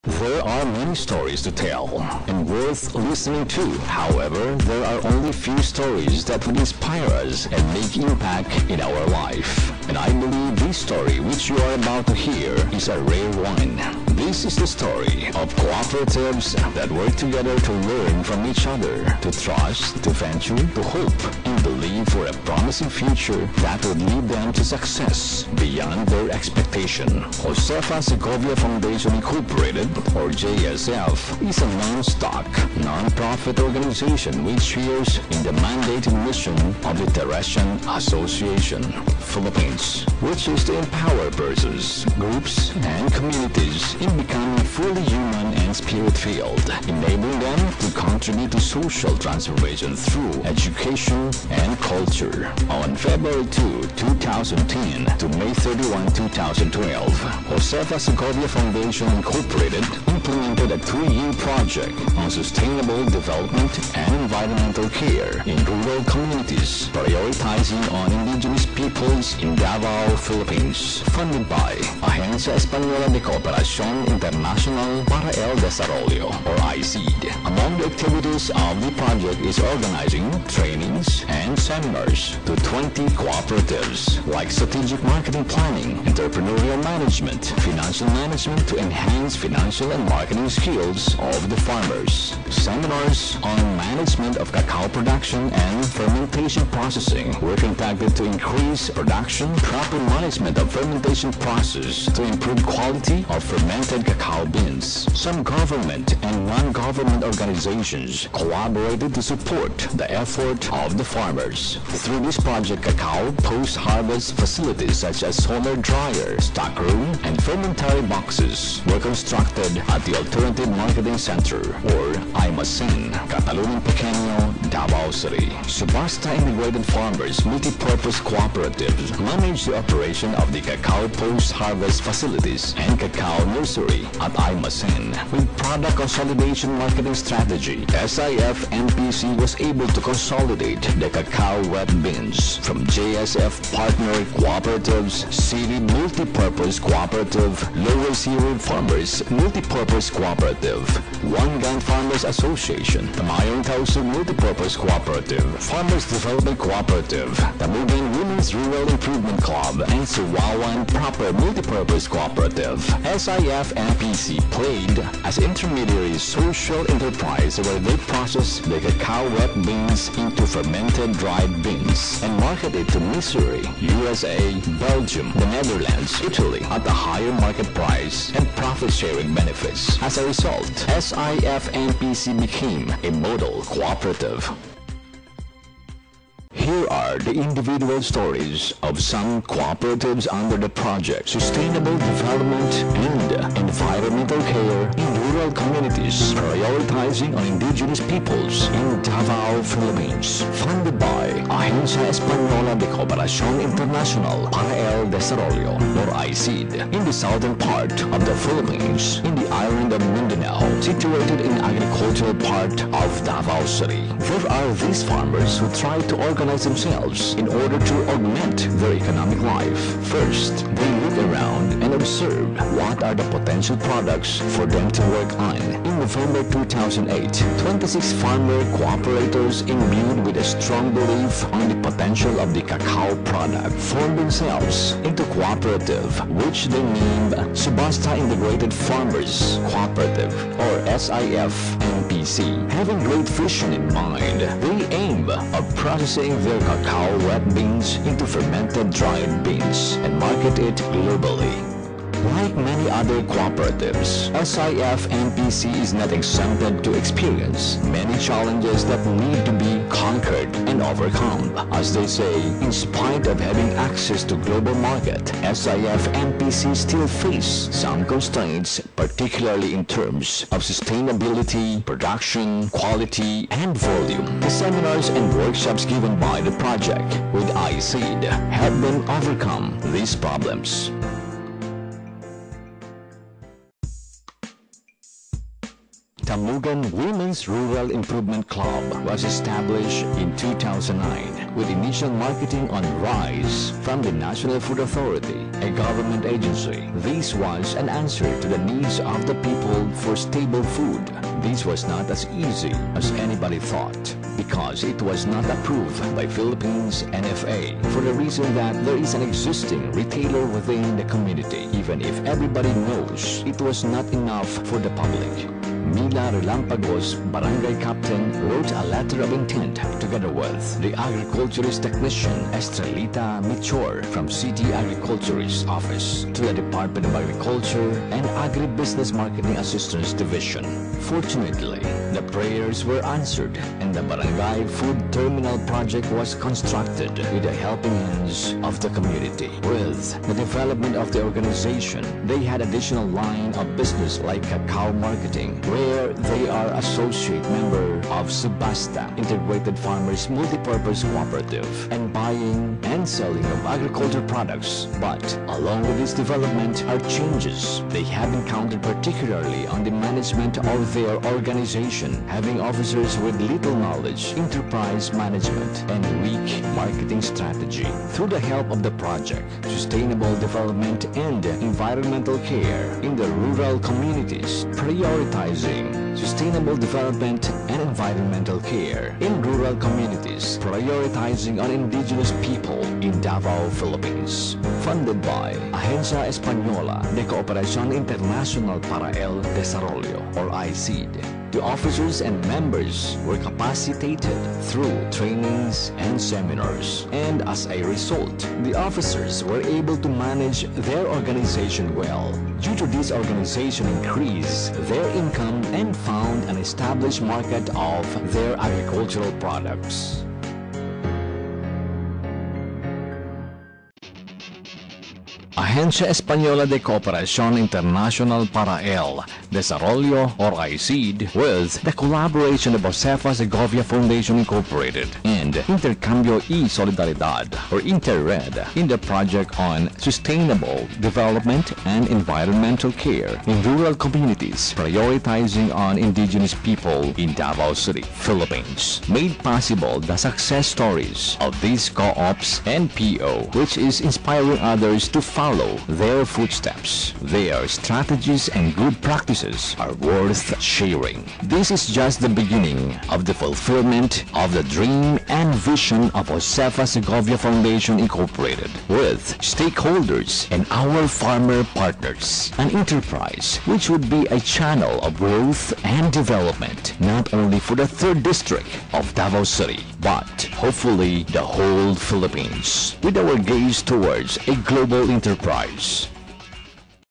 There are many stories to tell and worth listening to. However, there are only few stories that would inspire us and make impact in our life. And I believe this story which you are about to hear is a rare one. This is the story of cooperatives that work together to learn from each other, to trust, to venture, to hope, and believe for a promising future that would lead them to success beyond their expectation. Josefa Segovia Foundation Incorporated, or JSF, is a non-stock, non-profit organization which shares in the mandated mission of the Teresian Association, Philippines, which is to empower persons, groups, and communities in becoming fully human and spirit-filled, enabling them to contribute to social transformation through education and culture. On February 2, 2010 to May 31, 2012, Josefa Segovia Foundation Incorporated implemented a 3-year project on sustainable development and environmental care in rural communities, prioritizing on indigenous peoples in Davao, Philippines, funded by Agencia Española de Cooperación Internacional para el Desarrollo, or AECID. Among the activities of the project is organizing trainings and seminars to 20 cooperatives, like strategic marketing planning, entrepreneurial management, financial management to enhance financial and marketing skills of the farmers, seminars on management of cacao production and fermentation processing were conducted to increase production, proper management of fermentation process to improve quality of fermented cacao beans. Some government and non-government organizations collaborated to support the effort of the farmers. Through this project, cacao post-harvest facilities such as solar dryer, stockroom, and fermentary boxes were constructed at the Alternative Marketing Center, or Almacén, Calinan, Davao City. Subasta Integrated Farmers Multipurpose Cooperatives manage the operation of the cacao post-harvest facilities and cacao nursery at Almacén. With product consolidation marketing strategy, SIF-MPC was able to consolidate the cacao wet beans from JSF Partner Cooperatives, City Multipurpose Cooperative, Lower Zero Farmers Multipurpose Cooperative, One Gun Farmers Association, Tamayong Tausug Multipurpose Cooperative, Farmers Development Cooperative, Tamugan Women's Rural Improvement Club, and Suwawan Proper Multipurpose Cooperative. SIF-MPC played as intermediary social enterprise where they process the cacao wet beans into fermented dried beans and market it to Missouri, USA, Belgium, the Netherlands, Italy at a higher market price and profit-sharing benefits. As a result, SIF-MPC became a model cooperative. Here are the individual stories of some cooperatives under the project Sustainable Development and Environmental Care in Rural Communities, prioritizing on indigenous peoples in Davao, Philippines, funded by Agencia Española de Cooperación Internacional para el Desarrollo, or AECID, in the southern part of the Philippines, in the island of Mindanao, situated in agricultural part of Davao City. There are these farmers who try to organize themselves in order to augment their economic life. First, they look around and observe what are the potential products for them to work on. In November 2008, 26 farmer cooperators imbued with a strong belief on the potential of the cacao product formed themselves into cooperative, which they named Subasta Integrated Farmers Cooperative, or SIF-MPC. Having great vision in mind, they aim of processing their cacao wet beans into fermented dried beans and market it globally. Like many other cooperatives, SIF-MPC is not exempted to experience many challenges that need to be conquered and overcome. As they say, in spite of having access to global market, SIF-MPC still face some constraints, particularly in terms of sustainability, production, quality, and volume. The seminars and workshops given by the project with AECID help them overcome these problems. Tamugan Women's Rural Improvement Club was established in 2009 with initial marketing on rice from the National Food Authority, a government agency. This was an answer to the needs of the people for stable food. This was not as easy as anybody thought because it was not approved by Philippines NFA for the reason that there is an existing retailer within the community. Even if everybody knows, it was not enough for the public. Mila Relampagos, barangay captain, wrote a letter of intent together with the agriculturist technician Estrelita Michor from City Agriculturist Office to the Department of Agriculture and Agribusiness Marketing Assistance Division. Fortunately, the prayers were answered and the Barangay Food Terminal Project was constructed with the helping hands of the community. With the development of the organization, they had additional line of business like cacao marketing, where they are associate member of Subasta, Integrated Farmers Multipurpose Cooperative, and buying and selling of agriculture products. But along with this development are changes they have encountered, particularly on the management of their organization, having officers with little knowledge, enterprise management, and weak marketing strategy. Through the help of the project, sustainable development and environmental care in the rural communities, prioritizing sustainable development and environmental care in rural communities, prioritizing on indigenous people in Davao, Philippines. Funded by Agencia Española de Cooperación Internacional para el Desarrollo, or AECID. The officers and members were capacitated through trainings and seminars, and as a result, the officers were able to manage their organization well. Due to this organization increase their income and found an established market of their agricultural products. Agencia Española de Cooperación Internacional para el Desarrollo, or AECID, with the collaboration of Josefa Segovia Foundation Incorporated and Intercambio y Solidaridad, or Interred, in the project on sustainable development and environmental care in rural communities, prioritizing on indigenous people in Davao City, Philippines, made possible the success stories of these co-ops and PO, which is inspiring others to follow their footsteps. Their strategies and good practices are worth sharing. This is just the beginning of the fulfillment of the dream and vision of Josefa Segovia Foundation Incorporated, with stakeholders and our farmer partners. An enterprise which would be a channel of growth and development, not only for the 3rd District of Davao City, but hopefully the whole Philippines, with our gaze towards a global enterprise.